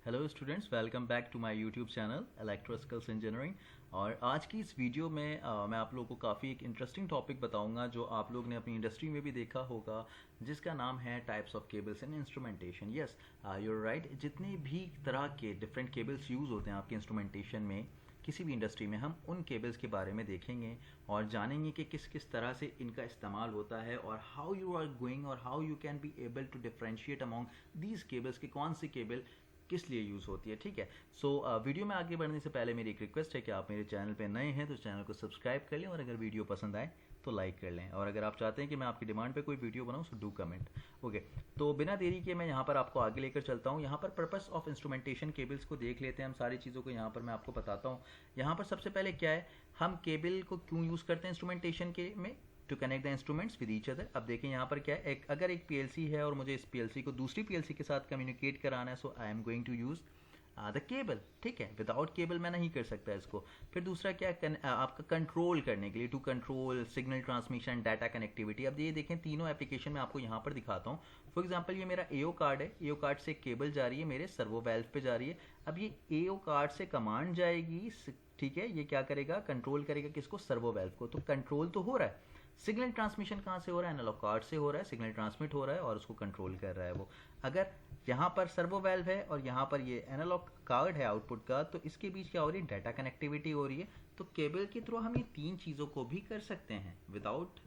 Hello students, welcome back to my YouTube channel electricals engineering. और आज की इस वीडियो में मैं आप लोगों को काफ़ी एक इंटरेस्टिंग टॉपिक बताऊंगा जो आप लोग ने अपनी इंडस्ट्री में भी देखा होगा, जिसका नाम है types of cables and instrumentation. Yes, you're right. जितने भी तरह के डिफरेंट केबल्स यूज़ होते हैं आपके इंस्ट्रूमेंटेशन में, किसी भी इंडस्ट्री में, हम उन केबल्स के बारे में देखेंगे और जानेंगे कि किस किस तरह से इनका इस्तेमाल होता है और हाउ यू आर गोइंग और how you can be able to differentiate among these cables की कौन सी केबल किस लिए यूज़ होती है। ठीक है। सो वीडियो में आगे बढ़ने से पहले मेरी एक रिक्वेस्ट है कि आप मेरे चैनल पे नए हैं तो चैनल को सब्सक्राइब कर लें और अगर वीडियो पसंद आए तो लाइक कर लें, और अगर आप चाहते हैं कि मैं आपकी डिमांड पे कोई वीडियो बनाऊं तो डू कमेंट। ओके, तो बिना देरी के मैं यहाँ पर आपको आगे लेकर चलता हूँ। यहाँ पर पर्पस ऑफ इंस्ट्रूमेंटेशन केबल्स को देख लेते हैं हम, सारी चीज़ों को यहाँ पर मैं आपको बताता हूँ। यहाँ पर सबसे पहले क्या है, हम केबल को क्यों यूज़ करते हैं इंस्ट्रूमेंटेशन के में, to connect the instruments with each other. अब देखिए यहाँ पर क्या है, अगर एक पीएलसी है और मुझे इस पीएलसी को दूसरी पीएलसी के साथ कम्युनिकेट कराना है, so I am going to use the cable. ठीक है, विदाउट केबल मैं नहीं कर सकता इसको। फिर दूसरा क्या है, आपका कंट्रोल करने के लिए, to control signal transmission, data connectivity. अब ये देखें, तीनों एप्लीकेशन मैं आपको यहाँ पर दिखाता हूँ। फॉर एग्जांपल ये मेरा एओ कार्ड है, एओ कार्ड से केबल जा रही है, मेरे सर्वो वाल्व पे जा रही है। अब ये एओ कार्ड से कमांड जाएगी, ठीक है, ये क्या करेगा, कंट्रोल करेगा किसको, सर्वो वाल्व को। तो कंट्रोल तो हो रहा है। सिग्नल ट्रांसमिशन कहाँ से हो रहा है, एनालॉग कार्ड से हो रहा है, सिग्नल ट्रांसमिट हो रहा है और उसको कंट्रोल कर रहा है वो। अगर यहाँ पर सर्वो वाल्व है और यहाँ पर ये एनालॉग कार्ड है आउटपुट का, तो इसके बीच क्या हो रही है, डाटा कनेक्टिविटी हो रही है। तो केबल के थ्रू हम ये तीन चीज़ों को भी कर सकते हैं। विदाउट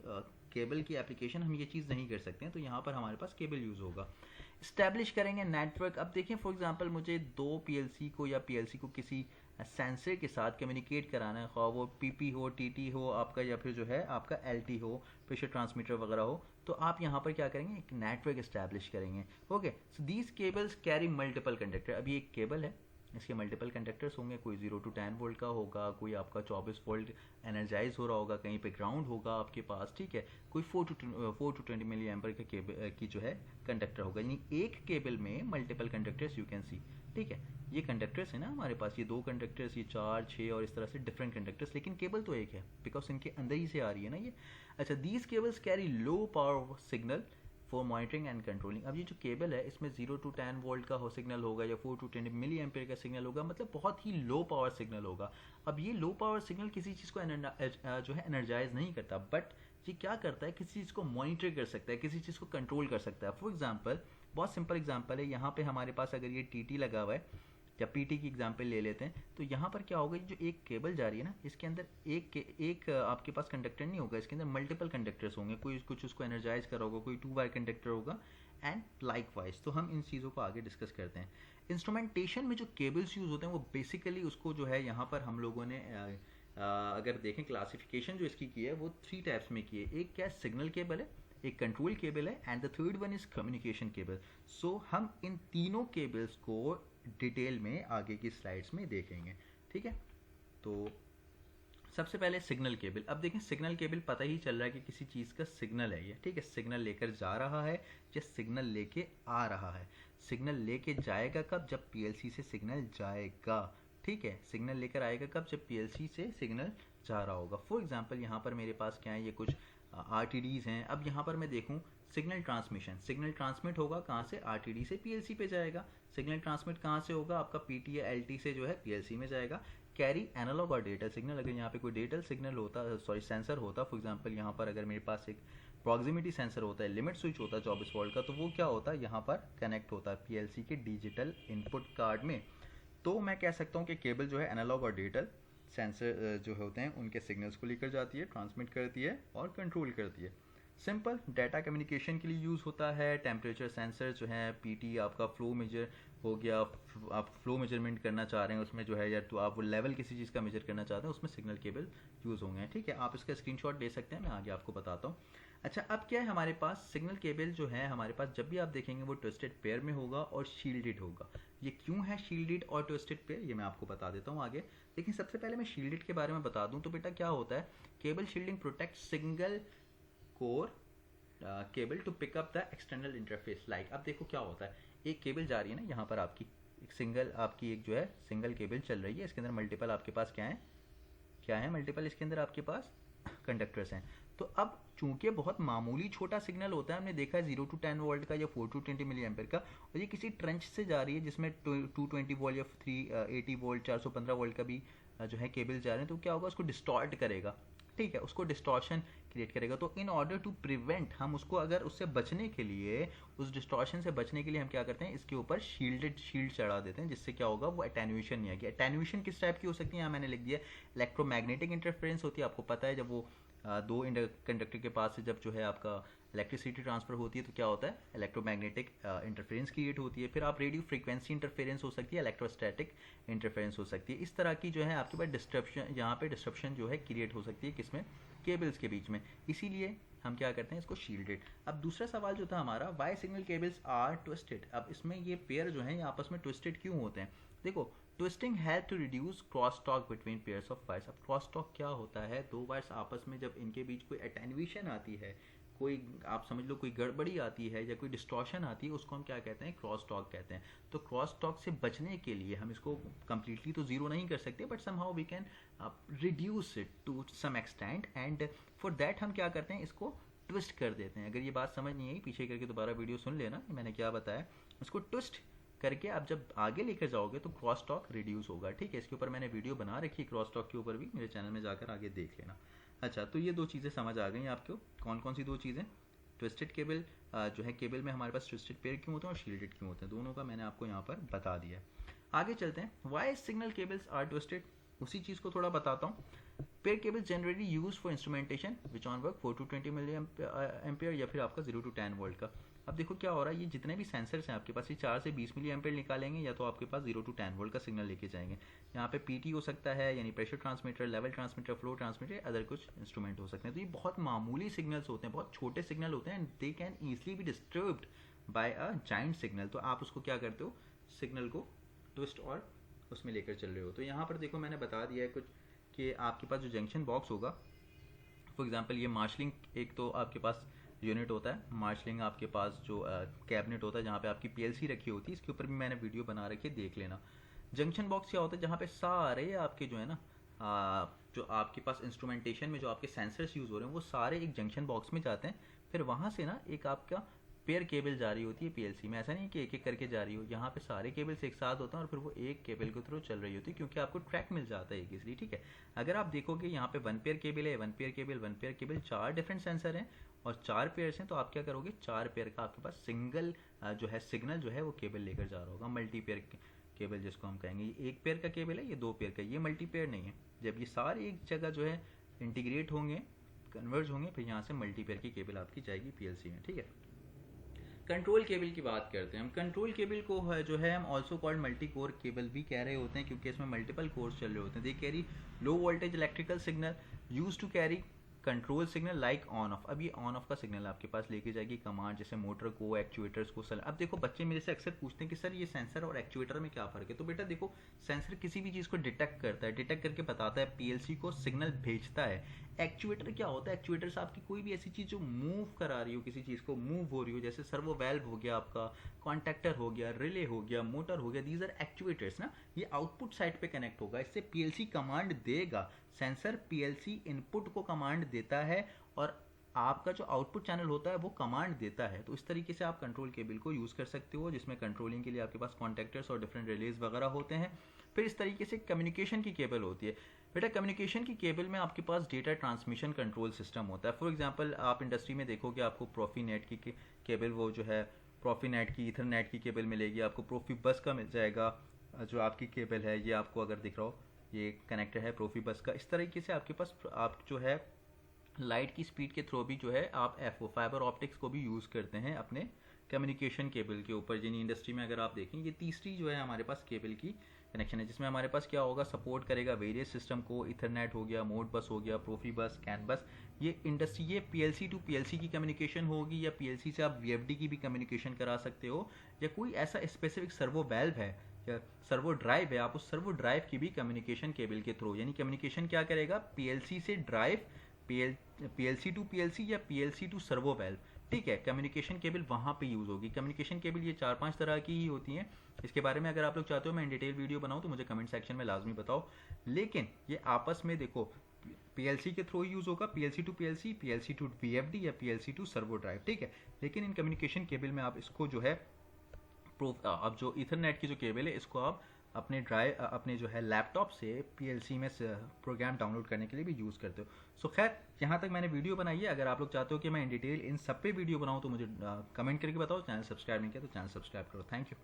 केबल की एप्लीकेशन हम ये चीज़ नहीं कर सकते हैं, तो यहाँ पर हमारे पास केबल यूज़ होगा। इस्टेब्लिश करेंगे नेटवर्क। अब देखें, फॉर एग्जांपल मुझे दो पीएलसी को या पीएलसी को किसी सेंसर के साथ कम्युनिकेट कराना है, खा वो पीपी हो, टीटी हो आपका, या फिर जो है आपका एलटी हो, प्रेशर ट्रांसमीटर वगैरह हो, तो आप यहाँ पर क्या करेंगे, एक नेटवर्क इस्टेब्लिश करेंगे। Okay, so these cables carry multiple conductor. अब ये एक केबल है, इसके मल्टीपल कंडक्टर्स होंगे, कोई 0 to 10 वोल्ट का होगा, कोई आपका 24 वोल्ट एनर्जाइज हो रहा होगा, कहीं पे ग्राउंड होगा आपके पास। ठीक है, कोई 4 to 20 मिली एम्पर का केबल की जो है कंडक्टर होगा, यानी एक केबल में multiple conductors you can see. ठीक है, ये कंडक्टर्स है ना हमारे पास, ये दो कंडक्टर्स, ये 4, 6 और इस तरह से डिफरेंट कंडक्टर्स, लेकिन केबल तो एक है बिकॉज इनके अंदर ही से आ रही है ना ये। अच्छा, these cables carry low power signal for monitoring and controlling. अब ये जो केबल है, इसमें 0 to 10 वोल्ट का हो सिग्नल होगा या 4 to 10 मिली एम्पेयर का सिग्नल होगा, मतलब बहुत ही लो पावर सिग्नल होगा। अब ये लो पावर सिग्नल किसी चीज़ को जो है एनर्जाइज नहीं करता, बट ये क्या करता है, किसी चीज़ को मॉनिटर कर सकता है, किसी चीज़ को कंट्रोल कर सकता है। फॉर एग्जाम्पल, बहुत सिंपल एग्जाम्पल है, यहाँ पे हमारे पास अगर ये टीटी लगा हुआ है, या पीटी की एग्जांपल ले लेते हैं, तो यहाँ पर क्या होगा, जो एक केबल जा रही है ना, इसके अंदर एक आपके पास कंडक्टर नहीं होगा, इसके अंदर मल्टीपल कंडक्टर्स होंगे, कोई कुछ उसको एनर्जाइज कर होगा, कोई 2 वायर कंडक्टर होगा एंड लाइकवाइज। तो हम इन चीज़ों को आगे डिस्कस करते हैं। इंस्ट्रूमेंटेशन में जो केबल्स यूज़ होते हैं वो बेसिकली उसको जो है, यहाँ पर हम लोगों ने अगर देखें क्लासिफिकेशन जो इसकी की है वो 3 टाइप्स में की है। एक क्या है, सिग्नल केबल है, एक कंट्रोल केबल है, and the third one is communication cable. So हम इन तीनों केबल्स को डिटेल में आगे की स्लाइड्स में देखेंगे। ठीक है, तो सबसे पहले सिग्नल केबल। अब देखें, सिग्नल केबल पता ही चल रहा है कि किसी चीज़ का सिग्नल है ये। ठीक है, सिग्नल लेकर जा रहा है या सिग्नल लेके आ रहा है। सिग्नल लेके जाएगा कब, जब पीएलसी से सिग्नल जाएगा। ठीक है, सिग्नल लेकर आएगा कब, जब पीएलसी से सिग्नल जा रहा होगा। फॉर एग्जांपल यहाँ पर मेरे पास क्या है, ये कुछ आरटीडीज हैं। अब यहाँ पर मैं देखूँ सिग्नल ट्रांसमिशन, सिग्नल ट्रांसमिट होगा कहाँ से, आरटीडी से पीएलसी पे जाएगा। सिग्नल ट्रांसमिट कहाँ से होगा, आपका पीटी या एलटी से जो है पीएलसी में जाएगा। कैरी एनालॉग और डिजिटल सिग्नल। अगर यहाँ पे कोई डिजिटल सिग्नल होता, सॉरी सेंसर होता, फॉर एग्जांपल यहाँ पर अगर मेरे पास एक प्रॉक्सिमिटी सेंसर होता है, लिमिट स्विच होता है 24 वोल्ट का, तो वो क्या होता है, यहाँ पर कनेक्ट होता है पीएलसी के डिजिटल इनपुट कार्ड में। तो मैं कह सकता हूँ कि केबल जो है एनालॉग और डिजिटल सेंसर जो होते हैं उनके सिग्नल्स को लेकर जाती है, ट्रांसमिट करती है और कंट्रोल करती है। सिंपल डाटा कम्युनिकेशन के लिए यूज़ होता है। टेम्परेचर सेंसर जो है, पीटी आपका फ्लो मेजर हो गया, आप फ्लो मेजरमेंट करना चाह रहे हैं उसमें जो है, या तो आप वो लेवल किसी चीज़ का मेजर करना चाहते हैं, उसमें सिग्नल केबल यूज़ होंगे। ठीक है, आप इसका स्क्रीनशॉट ले सकते हैं, मैं आगे आपको बताता हूँ। अच्छा, अब क्या है हमारे पास, सिग्नल केबल जो है हमारे पास जब भी आप देखेंगे वो ट्विस्टेड पेयर में होगा और शील्डेड होगा। ये क्यों है शील्डेड और ट्विस्टेड पेयर, ये मैं आपको बता देता हूँ आगे। लेकिन सबसे पहले मैं शील्डेड के बारे में बता दूँ। तो बेटा क्या होता है, cable shielding protect single core cable to pickup the external interface light. अब देखो क्या होता है, एक केबल जा रही है ना, यहाँ पर आपकी एक सिंगल, आपकी एक जो है सिंगल केबल चल रही है, इसके अंदर मल्टीपल आपके पास क्या है, मल्टीपल इसके अंदर आपके पास कंडक्टर्स हैं। तो अब चूंकि बहुत मामूली छोटा सिग्नल होता है, हमने देखा है 0 to 10 वोल्ट का या 4 to 20 मिली एम्पेयर का, और ये किसी ट्रेंच से जा रही है जिसमें 220 वोल्ट या 380 वोल्ट 415 वोल्ट का भी जो है केबल जा रहे हैं, तो क्या होगा, उसको डिस्टॉर्ट करेगा, ठीक है, उसको डिस्टॉर्शन क्रिएट करेगा। तो इन ऑर्डर टू प्रिवेंट, हम उसको अगर उससे बचने के लिए, उस डिस्टॉर्शन से बचने के लिए हम क्या करते हैं, इसके ऊपर शील्ड चढ़ा देते हैं, जिससे क्या होगा, वो एटेन्यूएशन नहीं आएगी। एटेन्यूएशन किस टाइप की हो सकती है, यहाँ मैंने लिख दिया इलेक्ट्रोमैग्नेटिक इंटरफेरेंस होती है। आपको पता है जब वो दो कंडक्टर के पास से जब जो है आपका इलेक्ट्रिसिटी ट्रांसफर होती है तो क्या होता है, इलेक्ट्रोमैग्नेटिक इंटरफेरेंस क्रिएट होती है। फिर आप रेडियो फ्रीक्वेंसी इंटरफेरेंस हो सकती है, इलेक्ट्रोस्टैटिक इंटरफेरेंस हो सकती है। इस तरह की जो है आपके पास डिस्ट्रप्शन, यहाँ पे डिस्ट्रप्शन जो है क्रिएट हो सकती है, किसमें, केबल्स के बीच में। इसीलिए हम क्या करते हैं, इसको शील्डेड। अब दूसरा सवाल जो था हमारा, why signal cables are twisted. अब इसमें ये पेयर जो है ये आपस में ट्विस्टेड क्यों होते हैं। देखो, twisting help to reduce cross talk between pairs of wires. अब क्रॉस टॉक क्या होता है, दो वायर्स आपस में जब इनके बीच कोई एटेन्यूएशन आती है, कोई आप समझ लो कोई गड़बड़ी आती है या कोई डिस्टॉर्शन आती है, उसको हम क्या कहते हैं, क्रॉस टॉक कहते हैं। तो क्रॉस टॉक से बचने के लिए हम इसको कंप्लीटली तो जीरो नहीं कर सकते, but somehow we can reduce it to some extent, and for that हम क्या करते हैं, इसको ट्विस्ट कर देते हैं। अगर ये बात समझ नहीं आई, पीछे करके दोबारा वीडियो सुन लेना, मैंने क्या बताया। इसको ट्विस्ट करके आप जब आगे लेकर जाओगे तो क्रॉस टॉक रिड्यूस होगा, ठीक है। इसके ऊपर मैंने वीडियो बना रखी है, क्रॉस टॉक के ऊपर भी, मेरे चैनल में जाकर आगे देख लेना। अच्छा, तो ये दो चीज़ें समझ आ गई आपको, कौन कौन सी दो चीज़ें, ट्विस्टेड केबल जो है, केबल में हमारे पास ट्विस्टेड पेयर क्यों होते हैं और शील्डेड क्यों होते हैं, दोनों का मैंने आपको यहाँ पर बता दिया है। आगे चलते हैं, why signal cables are twisted, उसी चीज़ को थोड़ा बताता हूँ। Pair cable generally use for instrumentation which on work 4 to 20 milli ampere या फिर आपका 0 to 10 वोल्ट का। अब देखो क्या हो रहा है, ये जितने भी सेंसर्स हैं आपके पास, ये 4 से 20 मिली एम्पेयर निकालेंगे या तो आपके पास 0 to 10 वोल्ट का सिग्नल लेके जाएंगे। यहाँ पे पीटी हो सकता है, यानी pressure transmitter, level transmitter, flow transmitter, other कुछ इंस्ट्रूमेंट हो सकते हैं। तो ये बहुत मामूली सिग्नल्स होते हैं, बहुत छोटे सिग्नल होते हैं, and they can easily be disturbed by a giant signal. तो आप उसको क्या करते हो, सिग्नल को ट्विस्ट और उसमें लेकर चल रहे हो। तो यहाँ पर देखो मैंने बता दिया है कुछ, कि आपके पास जो जंक्शन बॉक्स होगा, फॉर एग्जांपल ये मार्शलिंग एक तो आपके पास यूनिट होता है, मार्शलिंग आपके पास जो कैबिनेट होता है जहाँ पे आपकी पीएलसी रखी होती है, इसके ऊपर भी मैंने वीडियो बना रखी है, देख लेना। जंक्शन बॉक्स क्या होता है, जहाँ पे सारे आपके जो है ना जो आपके पास इंस्ट्रूमेंटेशन में जो आपके सेंसर्स यूज़ हो रहे हैं वो सारे एक जंक्शन बॉक्स में जाते हैं। फिर वहाँ से ना एक आपका पेयर केबल जा रही होती है पीएलसी में, ऐसा नहीं कि एक एक करके जा रही हो, यहाँ पे सारे केबल्स एक साथ होते हैं और फिर वो एक केबल के थ्रू चल रही होती है, क्योंकि आपको ट्रैक मिल जाता है एक इसलिए, ठीक है। अगर आप देखोगे यहाँ पे 1 पेयर केबल है, 1 pair cable, 1 pair cable, 4 different sensor हैं और 4 पेयर्स हैं, तो आप क्या करोगे, 4 पेयर का आपके पास सिंगल जो है सिग्नल जो है वो केबल लेकर जा रहा होगा। मल्टी पेयर केबल जिसको हम कहेंगे, ये 1 पेयर का केबल है, ये 2 पेयर का, ये मल्टी पेयर नहीं है। जब ये सारे एक जगह जो है इंटीग्रेट होंगे, कन्वर्ज होंगे, फिर यहाँ से मल्टी पेयर की केबल आपकी जाएगी पीएलसी में, ठीक है। कंट्रोल केबल की बात करते हैं हम। कंट्रोल केबल को जो है हम also called multi core cable भी कह रहे होते हैं, क्योंकि इसमें मल्टीपल कोर्स चल रहे होते हैं। They carry low voltage electrical signal use to carry control signal like on off. अब ये ऑन ऑफ का सिग्नल आपके पास लेके जाएगी कमांड, जैसे मोटर को, एक्चुएटर्स को। अब देखो बच्चे मेरे से अक्सर पूछते हैं कि सर ये सेंसर और एक्चुएटर में क्या फ़र्क है। तो बेटा देखो, सेंसर किसी भी चीज़ को डिटेक्ट करता है, डिटेक्ट करके बताता है, पीएलसी को सिग्नल भेजता है। एक्चुएटर क्या होता है, एक्चुएटर से आपकी कोई भी ऐसी चीज़ जो मूव करा रही हो, किसी चीज़ को मूव हो रही हो, जैसे सर्वो वेल्व हो गया आपका, कॉन्टैक्टर हो गया, रिले हो गया, मोटर हो गया, दीज आर एक्चुएटर्स ना। ये आउटपुट साइड पे कनेक्ट होगा, इससे पीएलसी कमांड देगा। सेंसर पीएलसी इनपुट को कमांड देता है और आपका जो आउटपुट चैनल होता है वो कमांड देता है। तो इस तरीके से आप कंट्रोल केबल को यूज़ कर सकते हो, जिसमें कंट्रोलिंग के लिए आपके पास कॉन्टैक्टर्स और डिफरेंट रिलेज वगैरह होते हैं। फिर इस तरीके से कम्युनिकेशन की केबल होती है। बेटा कम्युनिकेशन की केबल में आपके पास डेटा ट्रांसमिशन कंट्रोल सिस्टम होता है। फॉर एग्जांपल आप इंडस्ट्री में देखोगे आपको प्रोफीनेट की केबल, वो जो है प्रोफीनेट की, ईथरनेट की केबल मिलेगी आपको, प्रोफीबस का मिल जाएगा जो आपकी केबल है, ये आपको अगर दिख रहा हो ये कनेक्टर है प्रोफीबस का। इस तरीके से आपके पास आप जो है लाइट की स्पीड के थ्रू भी जो है आप एफओ फाइबर ऑप्टिक्स को भी यूज़ करते हैं अपने कम्युनिकेशन केबल के ऊपर। जिन इंडस्ट्री में अगर आप देखें, ये तीसरी जो है हमारे पास केबल की कनेक्शन है, जिसमें हमारे पास क्या होगा, सपोर्ट करेगा वेरियस सिस्टम को। इथरनेट हो गया, मोड बस हो गया, प्रोफी बस, कैन बस। ये इंडस्ट्री, ये पीएलसी टू पीएलसी की कम्युनिकेशन होगी, या पीएलसी से आप वीएफडी की भी कम्युनिकेशन करा सकते हो, या कोई ऐसा स्पेसिफिक सर्वो वेल्व है या सर्वो ड्राइव है, आप उस सर्वो ड्राइव की भी कम्युनिकेशन केबल के थ्रू, यानी कम्युनिकेशन क्या करेगा, पीएलसी से ड्राइव, पीएलसी टू पीएलसी या पीएलसी टू सर्वो वेल्व, ठीक है। कम्युनिकेशन केबल वहाँ पे यूज़ होगी। कम्युनिकेशन केबल ये 4-5 तरह की ही होती हैं। इसके बारे में अगर आप लोग चाहते हो मैं इन डिटेल वीडियो बनाऊँ तो मुझे कमेंट सेक्शन में लाजमी बताओ। लेकिन ये आपस में देखो पीएलसी के थ्रू यूज़ होगा, PLC to PLC, PLC to VFD या पीएलसी टू सर्वो ड्राइव, ठीक है। लेकिन इन कम्युनिकेशन केबल में आप इसको जो है अब जो इथरनेट की जो केबल है इसको आप अपने जो है लैपटॉप से पीएलसी में प्रोग्राम डाउनलोड करने के लिए भी यूज़ करते हो। सो खैर, यहाँ तक मैंने वीडियो बनाई है। अगर आप लोग चाहते हो कि मैं इन डिटेल इन सब पे वीडियो बनाऊँ तो मुझे कमेंट करके बताओ। चैनल सब्सक्राइब नहीं किया तो चैनल सब्सक्राइब करो। Thank you.